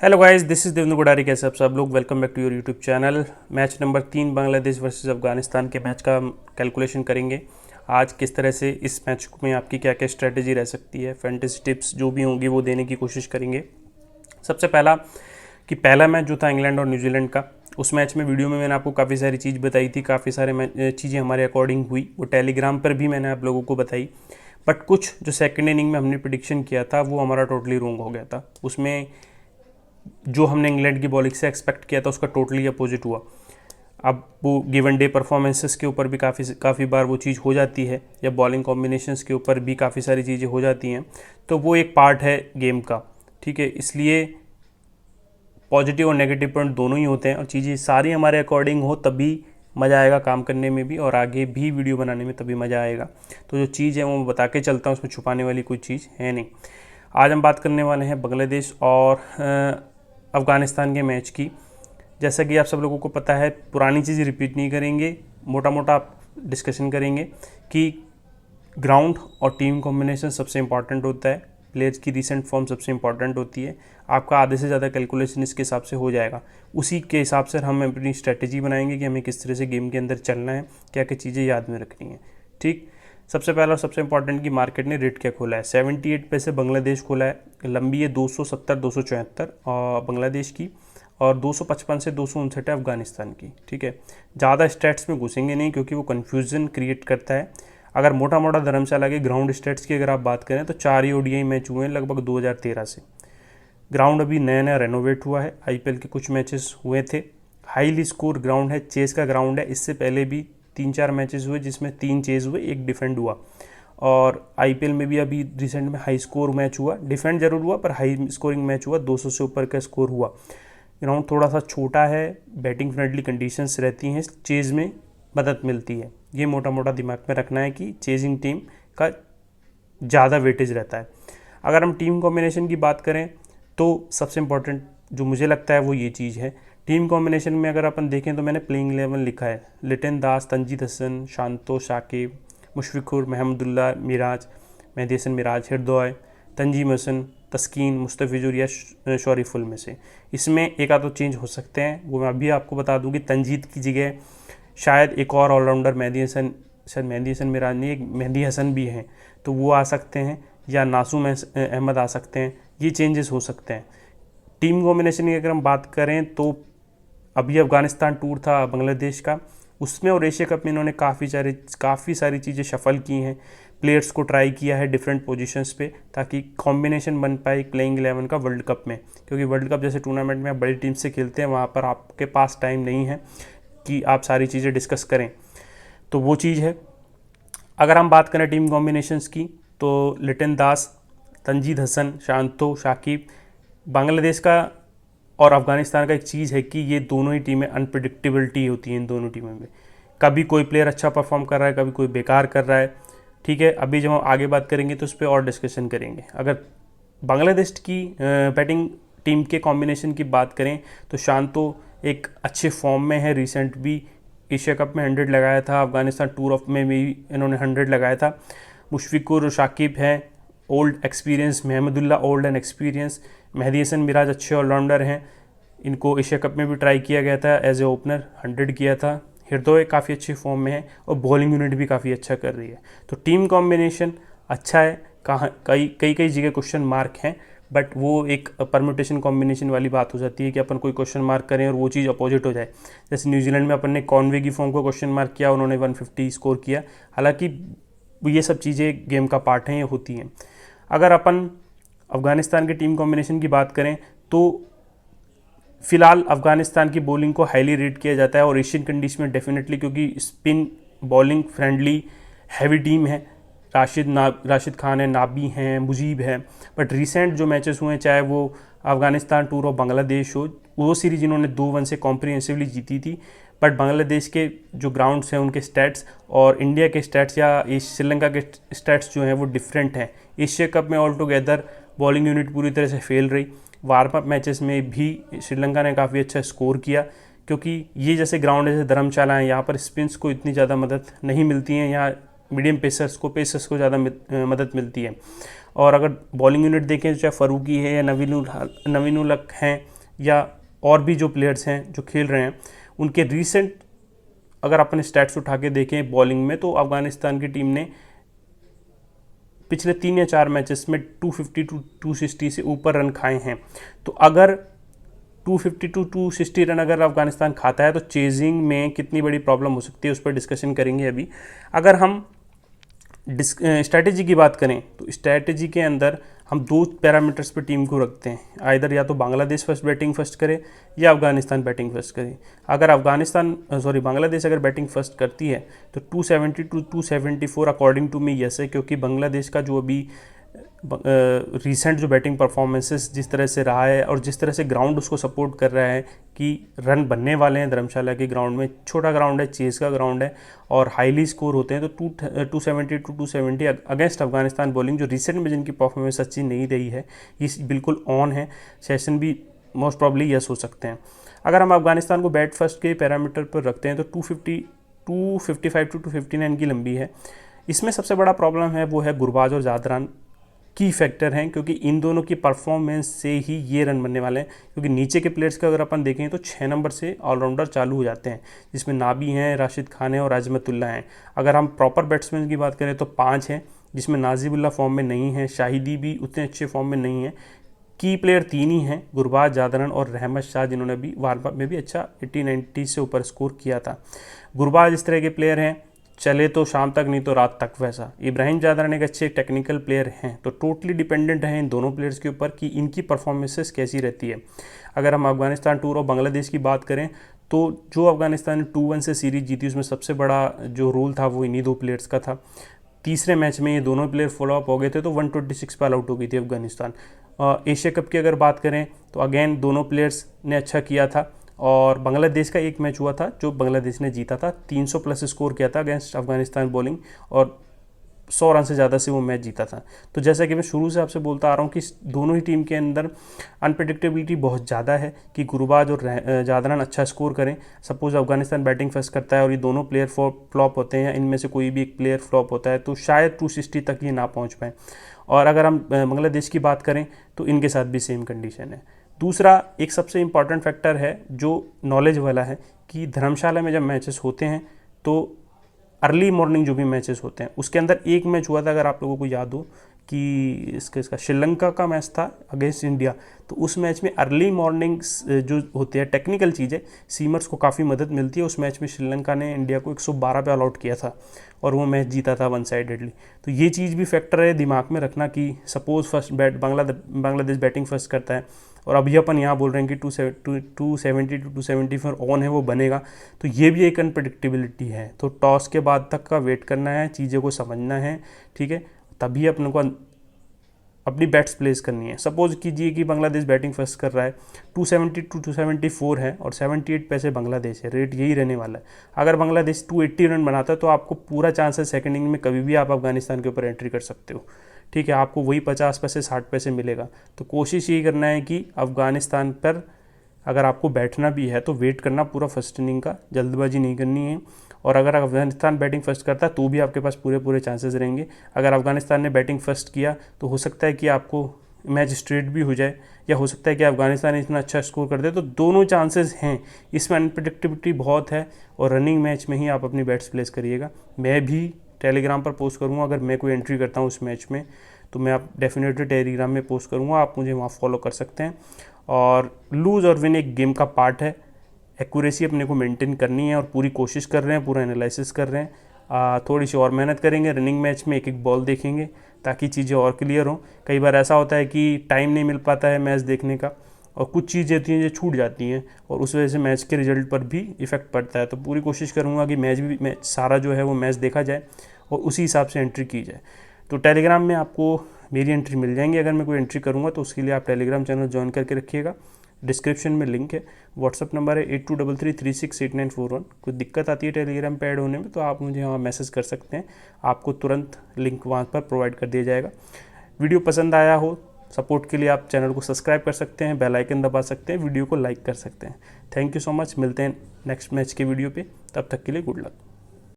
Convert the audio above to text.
Hello guys, this is Devendra Gudari. कैसे आप सब लोग? Welcome back to your YouTube channel. Match number 3 Bangladesh versus Afghanistan के मैच का कैलकुलेशन करेंगे आज। किस तरह से इस मैच में आपकी क्या क्या स्ट्रेटजी रह सकती है, फैंटेसी टिप्स जो भी होंगी वो देने की कोशिश करेंगे। सबसे पहला मैच जो था इंग्लैंड और न्यूजीलैंड का, उस मैच में वीडियो में मैंने आपको काफ़ी सारी चीज़ बताई थी, काफ़ी सारे चीज़ें हमारे अकॉर्डिंग हुई, वो टेलीग्राम पर भी मैंने आप लोगों को बताई। बट कुछ जो सेकंड इनिंग में हमने प्रिडिक्शन किया था वो हमारा टोटली रॉन्ग हो गया था। उसमें जो हमने इंग्लैंड की बॉलिंग से एक्सपेक्ट किया था उसका टोटली अपोजिट हुआ। अब वो गिवन डे परफॉर्मेंसेस के ऊपर भी काफ़ी बार वो चीज़ हो जाती है, या बॉलिंग कॉम्बिनेशंस के ऊपर भी काफ़ी सारी चीज़ें हो जाती हैं, तो वो एक पार्ट है गेम का। ठीक है, इसलिए पॉजिटिव और नेगेटिव पॉइंट दोनों ही होते हैं, और चीज़ें सारी हमारे अकॉर्डिंग हो तभी मज़ा आएगा काम करने में भी, और आगे भी वीडियो बनाने में तभी मज़ा आएगा। तो जो चीज़ है वो बता के चलता हूँ, उसमें छुपाने वाली कोई चीज़ है नहीं। आज हम बात करने वाले हैं बांग्लादेश और अफ़गानिस्तान के मैच की। जैसा कि आप सब लोगों को पता है, पुरानी चीज़ रिपीट नहीं करेंगे, मोटा मोटा डिस्कशन करेंगे कि ग्राउंड और टीम कॉम्बिनेशन सबसे इंपॉर्टेंट होता है, प्लेयर्स की रीसेंट फॉर्म सबसे इंपॉर्टेंट होती है। आपका आधे से ज़्यादा कैलकुलेशन इसके हिसाब से हो जाएगा। उसी के हिसाब से हम अपनी स्ट्रेटेजी बनाएंगे कि हमें किस तरह से गेम के अंदर चलना है, क्या क्या चीज़ें याद में रखनी है। ठीक, सबसे पहला और सबसे इंपॉर्टेंट कि मार्केट ने रेट क्या खोला है। 78 पे से बांग्लादेश खोला है, लंबी है 270 274 और बांग्लादेश की, और 255 से 259 है अफगानिस्तान की। ठीक है, ज़्यादा स्टैट्स में घुसेंगे नहीं क्योंकि वो कन्फ्यूज़न क्रिएट करता है। अगर मोटा मोटा धर्मशाला के ग्राउंड स्टैट्स की अगर आप बात करें तो 4 ही ओडीआई मैच हुए हैं लगभग 2013 से। ग्राउंड अभी नया नया रेनोवेट हुआ है, आईपीएल के कुछ मैचेस हुए थे। हाईली स्कोर ग्राउंड है, चेस का ग्राउंड है। इससे पहले भी 3-4 मैचेस हुए जिसमें 3 चेस हुए, 1 डिफेंड हुआ। और आईपीएल में भी अभी रिसेंट में हाई स्कोर मैच हुआ, डिफेंड जरूर हुआ पर हाई स्कोरिंग मैच हुआ, 200 से ऊपर का स्कोर हुआ। ग्राउंड थोड़ा सा छोटा है, बैटिंग फ्रेंडली कंडीशंस रहती हैं, चेज में मदद मिलती है। ये मोटा मोटा दिमाग में रखना है कि चेजिंग टीम का ज़्यादा वेटेज रहता है। अगर हम टीम कॉम्बिनेशन की बात करें तो सबसे इम्पोर्टेंट जो मुझे लगता है वो ये चीज़ है। टीम कॉम्बिनेशन में अगर अपन देखें तो मैंने प्लेइंग 11 लिखा है। लिटन दास, तंजीद हसन, शांतो, शाकिब, मुशफिकुर, महमदुल्ला, मिराज, मेहदी हसन मिराज, हृदय, तंजीम हसन, तस्कीन, मुस्तफिजुर या शरीफुल में से। इसमें एक आध तो चेंज हो सकते हैं, वो मैं अभी आपको बता दूँ कि तंजीद की जगह शायद एक और ऑलराउंडर मेहदी हसन, शायद मेहदी हसन मिराज नहीं, एक मेहदी हसन भी हैं, तो वो आ सकते हैं, या नासूम अहमद आ सकते हैं। ये चेंजेस हो सकते हैं। टीम कॉम्बिनेशन की अगर हम बात करें तो अभी अफगानिस्तान टूर था बांग्लादेश का, उसमें और एशिया कप में इन्होंने काफ़ी सारी चीज़ें शफल की हैं, प्लेयर्स को ट्राई किया है डिफरेंट पोजीशंस पे, ताकि कॉम्बिनेशन बन पाए प्लेइंग 11 का वर्ल्ड कप में। क्योंकि वर्ल्ड कप जैसे टूर्नामेंट में आप बड़ी टीम से खेलते हैं, वहाँ पर आपके पास टाइम नहीं है कि आप सारी चीज़ें डिस्कस करें, तो वो चीज़ है। अगर हम बात करें टीम कॉम्बिनेशंस की तो लिटन दास, तंजीद हसन, शांतो, शाकिब। बांग्लादेश का और अफगानिस्तान का एक चीज़ है कि ये दोनों ही टीमें अनप्रिडिक्टेबिलिटी होती है इन दोनों टीमों में। कभी कोई प्लेयर अच्छा परफॉर्म कर रहा है, कभी कोई बेकार कर रहा है। ठीक है, अभी जब हम आगे बात करेंगे तो उस पर और डिस्कशन करेंगे। अगर बांग्लादेश की बैटिंग टीम के कॉम्बिनेशन की बात करें तो शांतो एक अच्छे फॉर्म में है, रिसेंट भी एशिया कप में 100 लगाया था, अफगानिस्तान टूर ऑफ में भी इन्होंने 100 लगाया था। मुशफिकुर और शाकिब हैं old experience, Mahmudullah old and experience, Mehidy Hasan Miraz अच्छे ऑलराउंडर हैं, इनको एशिया कप में भी ट्राई किया गया था एज ए ओपनर, 100 किया था। हृदय काफ़ी अच्छे फॉर्म में है और बॉलिंग यूनिट भी काफ़ी अच्छा कर रही है। तो टीम कॉम्बिनेशन अच्छा है, कहाँ कई कई कई जगह क्वेश्चन मार्क हैं, बट वो एक परम्यूटेशन कॉम्बिनेशन वाली बात हो जाती है कि अपन कोई क्वेश्चन मार्क करें और वो चीज़ अपोजिट हो जाए। जैसे न्यूजीलैंड में अपन ने कॉनवे की फॉर्म को क्वेश्चन मार्क किया, उन्होंने 150 स्कोर किया। हालांकि ये सब चीज़ें गेम का पार्ट हैं, ये होती हैं। अगर अपन अफगानिस्तान के टीम कॉम्बिनेशन की बात करें तो फिलहाल अफगानिस्तान की बॉलिंग को हाईली रेट किया जाता है, और एशियन कंडीशन में डेफिनेटली, क्योंकि spin bowling friendly heavy team है। राशिद खान है, नाबी हैं, मुजीब हैं। बट रिसेंट जो मैचेस हुए हैं, चाहे वो अफगानिस्तान टूर और बांग्लादेश हो, वो सीरीज इन्होंने 2-1 से कॉम्प्रिहेंसिवली जीती थी। बट बांग्लादेश के जो ग्राउंड्स हैं उनके स्टैट्स और इंडिया के स्टैट्स या श्रीलंका के स्टैट्स जो हैं वो डिफरेंट हैं। एशिया कप में ऑल टुगेदर बॉलिंग यूनिट पूरी तरह से फेल रही। वार्म अप मैचेस में भी श्रीलंका ने काफ़ी अच्छा स्कोर किया, क्योंकि ये जैसे ग्राउंड जैसे धर्मशाला है, यहाँ पर स्पिन्स को इतनी ज़्यादा मदद नहीं मिलती है। यहाँ मीडियम पेसर्स को ज़्यादा मदद मिलती है। और अगर बॉलिंग यूनिट देखें चाहे फ़रूकी है या नवीन उल हक हैं या और भी जो प्लेयर्स हैं जो खेल रहे हैं, उनके रीसेंट अगर अपन स्टैट्स उठा के देखें बॉलिंग में, तो अफ़गानिस्तान की टीम ने पिछले 3 या 4 मैचेस में 250 टू 260 से ऊपर रन खाए हैं। तो अगर 250 टू 260 रन अगर अफगानिस्तान खाता है तो चेजिंग में कितनी बड़ी प्रॉब्लम हो सकती है उस पर डिस्कशन करेंगे अभी। अगर हम स्ट्रैटेजी की बात करें तो स्ट्रैटेजी के अंदर हम 2 पैरामीटर्स पर टीम को रखते हैं, आइदर या तो बांग्लादेश बैटिंग फर्स्ट करे या अफगानिस्तान बैटिंग फर्स्ट करे। अगर बांग्लादेश अगर बैटिंग फर्स्ट करती है तो 270 to 274 according to me yes है, क्योंकि बांग्लादेश का जो अभी रिसेंट जो बैटिंग परफॉर्मेंसेस जिस तरह से रहा है और जिस तरह से ग्राउंड उसको सपोर्ट कर रहा है कि रन बनने वाले हैं धर्मशाला के ग्राउंड में, छोटा ग्राउंड है, चेस का ग्राउंड है और हाईली स्कोर होते हैं, तो 270 टू 270 अगेंस्ट अफगानिस्तान बॉलिंग जो रिसेंट में जिनकी परफॉर्मेंस अच्छी नहीं रही है, ये बिल्कुल ऑन है। सेशन भी मोस्ट प्रॉब्ली यस हो सकते हैं। अगर हम अफगानिस्तान को बैट फर्स्ट के पैरामीटर पर रखते हैं तो 255 टू 259 की लंबी है। इसमें सबसे बड़ा प्रॉब्लम है वो है गुरबाज और जादरान की फैक्टर हैं, क्योंकि इन दोनों की परफॉर्मेंस से ही ये रन बनने वाले हैं। क्योंकि नीचे के प्लेयर्स का अगर अपन देखें तो 6 नंबर से ऑलराउंडर चालू हो जाते हैं, जिसमें नाबी हैं, राशिद खान है और अजमतुल्ला हैं। अगर हम प्रॉपर बैट्समैन की बात करें तो 5 हैं, जिसमें नाजिबुल्ला फॉर्म में नहीं है, शाहिदी भी उतने अच्छे फॉर्म में नहीं है। की प्लेयर 3 ही हैं, गुरबाज, जादरन और रहमत शाह, जिन्होंने भी वार्म अप में भी अच्छा 80-90 से ऊपर स्कोर किया था। गुरबाज इस तरह के प्लेयर हैं, चले तो शाम तक नहीं तो रात तक वैसा। इब्राहिम जादरान एक अच्छे टेक्निकल प्लेयर हैं, तो टोटली डिपेंडेंट हैं इन दोनों प्लेयर्स के ऊपर कि इनकी परफॉर्मेंसेस कैसी रहती है। अगर हम अफगानिस्तान टूर और बांग्लादेश की बात करें तो जो अफगानिस्तान ने 2-1 से सीरीज जीती उसमें सबसे बड़ा जो रोल था वो इन्हीं 2 प्लेयर्स का था। तीसरे मैच में ये दोनों प्लेयर फॉलोअप हो गए थे तो 126 पर आउट हो गई थी अफगानिस्तान। एशिया कप की अगर बात करें तो अगेन दोनों प्लेयर्स ने अच्छा किया था और बांग्लादेश का एक मैच हुआ था जो बांग्लादेश ने जीता था, 300 प्लस स्कोर किया था अगेंस्ट अफगानिस्तान बॉलिंग और 100 रन से ज़्यादा से वो मैच जीता था। तो जैसा कि मैं शुरू से आपसे बोलता आ रहा हूँ कि दोनों ही टीम के अंदर अनप्रेडिक्टेबिलिटी बहुत ज़्यादा है कि गुरबाज और जादरान अच्छा स्कोर करें। सपोज अफगानिस्तान बैटिंग फर्स्ट करता है और ये दोनों प्लेयर फ्लॉप होते हैं या इनमें से कोई भी एक प्लेयर फ्लॉप होता है तो शायद 260 तक ये ना पहुँच पाए। और अगर हम बांग्लादेश की बात करें तो इनके साथ भी सेम कंडीशन है। दूसरा एक सबसे इम्पॉर्टेंट फैक्टर है जो नॉलेज वाला है कि धर्मशाला में जब मैचेस होते हैं तो अर्ली मॉर्निंग जो भी मैचेस होते हैं उसके अंदर एक मैच हुआ था, अगर आप लोगों को याद हो कि इसका श्रीलंका का मैच था अगेंस्ट इंडिया, तो उस मैच में अर्ली मॉर्निंग जो होते हैं टेक्निकल चीज़ें सीमर्स को काफ़ी मदद मिलती है। उस मैच में श्रीलंका ने इंडिया को 112 पे ऑल आउट किया था और वो मैच जीता था 1 साइडेडली। तो ये चीज़ भी फैक्टर है दिमाग में रखना कि suppose first Bangladesh batting first करता है और अभी अपन यहाँ बोल रहे हैं कि 270 टू 274 ऑन है वो बनेगा, तो ये भी एक अनप्रडिक्टेबिलिटी है। तो टॉस के बाद तक का वेट करना है, चीज़ों को समझना है, ठीक है, तभी अपने को अपनी बैट्स प्लेस करनी है। सपोज कीजिए कि बांग्लादेश बैटिंग फर्स्ट कर रहा है, 270 टू 274 है और 78 पैसे बांग्लादेश है, रेट यही रहने वाला है। अगर बांग्लादेश 280 रन बनाता है तो आपको पूरा चांस है सेकंड इनिंग में कभी भी आप अफगानिस्तान के ऊपर एंट्री कर सकते हो, ठीक है, आपको वही 50 पैसे 60 पैसे मिलेगा। तो कोशिश यही करना है कि अफगानिस्तान पर अगर आपको बैठना भी है तो वेट करना पूरा फर्स्ट इनिंग का, जल्दबाजी नहीं करनी है। और अगर अफगानिस्तान बैटिंग फर्स्ट करता है तो भी आपके पास पूरे चांसेस रहेंगे। अगर अफगानिस्तान ने बैटिंग फर्स्ट किया तो हो सकता है कि आपको मैच स्ट्रेट भी हो जाए या हो सकता है कि अफगानिस्तान इतना अच्छा स्कोर कर दे, तो दोनों चांसेस हैं। इसमें अनप्रेडिक्टेबिलिटी बहुत है और रनिंग मैच में ही आप अपनी बैट्स प्लेस करिएगा। मैं भी टेलीग्राम पर पोस्ट करूँगा, अगर मैं कोई एंट्री करता हूँ उस मैच में तो मैं आप डेफिनेटली टेलीग्राम में पोस्ट करूँगा, आप मुझे वहाँ फॉलो कर सकते हैं। और लूज़ और विन एक गेम का पार्ट है, एक्यूरेसी अपने को मेंटेन करनी है और पूरी कोशिश कर रहे हैं, पूरा एनालिसिस कर रहे हैं। थोड़ी सी और मेहनत करेंगे, रनिंग मैच में एक बॉल देखेंगे ताकि चीज़ें और क्लियर हों। कई बार ऐसा होता है कि टाइम नहीं मिल पाता है मैच देखने का और कुछ चीज़ें होती हैं जो छूट जाती हैं और उस वजह से मैच के रिजल्ट पर भी इफ़ेक्ट पड़ता है। तो पूरी कोशिश करूँगा कि मैच सारा जो है वो मैच देखा जाए और उसी हिसाब से एंट्री की जाए। तो टेलीग्राम में आपको मेरी एंट्री मिल जाएंगी, अगर मैं कोई एंट्री करूँगा तो उसके लिए आप टेलीग्राम चैनल ज्वाइन करके रखिएगा। डिस्क्रिप्शन में लिंक है, व्हाट्सअप नंबर है 8233368941। कोई दिक्कत आती है टेलीग्राम पे ऐड होने में तो आप मुझे वहाँ मैसेज कर सकते हैं, आपको तुरंत लिंक वहाँ पर प्रोवाइड कर दिया जाएगा। वीडियो पसंद आया हो, सपोर्ट के लिए आप चैनल को सब्सक्राइब कर सकते हैं, बेल आइकन दबा सकते हैं, वीडियो को लाइक कर सकते हैं। थैंक यू सो मच, मिलते हैं नेक्स्ट मैच के वीडियो पे, तब तक के लिए गुड लक।